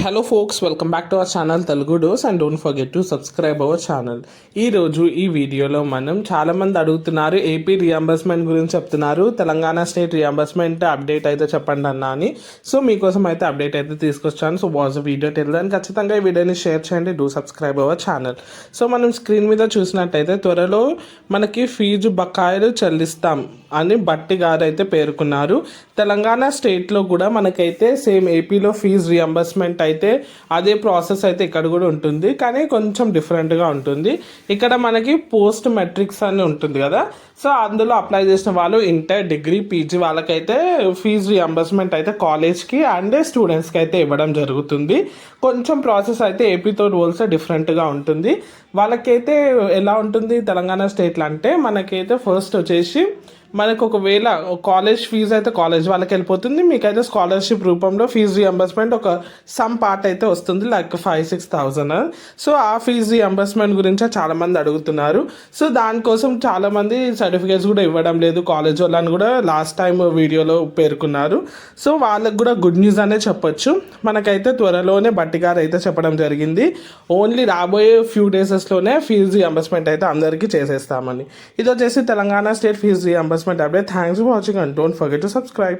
Hello folks, welcome back to our channel Telugu dose and don't forget to subscribe our channel. ఈరోజు ఈ వీడియోలో మనం చాలామంది అడుగుతున్నారు ఏపీ రియంబర్స్మెంట్ గురించి చెప్తున్నారు. తెలంగాణ స్టేట్ రియంబర్స్మెంట్ అప్డేట్ అయితే చెప్పండి అన్నా అని. సో మీకోసం అయితే అప్డేట్ అయితే తీసుకొచ్చాను. సో వాజ్ వీడియో తెలియదని ఖచ్చితంగా ఈ వీడియోని షేర్ చేయండి. Do subscribe our channel. So మనం స్క్రీన్ మీద చూసినట్టయితే త్వరలో మనకి ఫీజు బకాయిలు చెల్లిస్తాం అని బట్టి గారు అయితే పేర్కొన్నారు. తెలంగాణ స్టేట్లో కూడా మనకైతే సేమ్ ఏపీలో ఫీజు రియంబర్స్మెంట్ అయితే అదే ప్రాసెస్ అయితే ఇక్కడ కూడా ఉంటుంది, కానీ కొంచెం డిఫరెంట్గా ఉంటుంది. ఇక్కడ మనకి పోస్ట్ మెట్రిక్స్ అని ఉంటుంది కదా, సో అందులో అప్లై చేసిన వాళ్ళు ఇంటర్, డిగ్రీ, పీజీ వాళ్ళకైతే ఫీజు రియంబర్స్మెంట్ అయితే కాలేజ్కి అండ్ స్టూడెంట్స్కి అయితే ఇవ్వడం జరుగుతుంది. కొంచెం ప్రాసెస్ అయితే ఏపీతో రూల్స్ డిఫరెంట్గా ఉంటుంది. వాళ్ళకైతే ఎలా ఉంటుంది తెలంగాణ స్టేట్లో అంటే మనకైతే ఫస్ట్ వచ్చేసి మనకు ఒకవేళ కాలేజ్ ఫీజు అయితే కాలేజ్ వాళ్ళకి వెళ్ళిపోతుంది, మీకైతే స్కాలర్షిప్ రూపంలో ఫీజు రియంబర్స్మెంట్ ఒక సమ్ పార్ట్ అయితే వస్తుంది, లైక్ 5,000-6,000. సో ఆ ఫీజు రియంబర్స్మెంట్ గురించి చాలామంది అడుగుతున్నారు. సో దానికోసం చాలామంది సర్టిఫికేట్స్ కూడా ఇవ్వడం లేదు కాలేజ్ వాళ్ళని కూడా లాస్ట్ టైం వీడియోలో పేర్కొన్నారు. సో వాళ్ళకి కూడా గుడ్ న్యూస్ అనే చెప్పొచ్చు. మనకైతే త్వరలోనే బట్టి గారు అయితే చెప్పడం జరిగింది, ఓన్లీ రాబోయే ఫ్యూ డేసెస్లోనే ఫీజు రియంబర్స్మెంట్ అయితే అందరికీ చేసేస్తామని. ఇది వచ్చేసి Telangana state fees reimbursement update. Thanks for watching and don't forget to subscribe.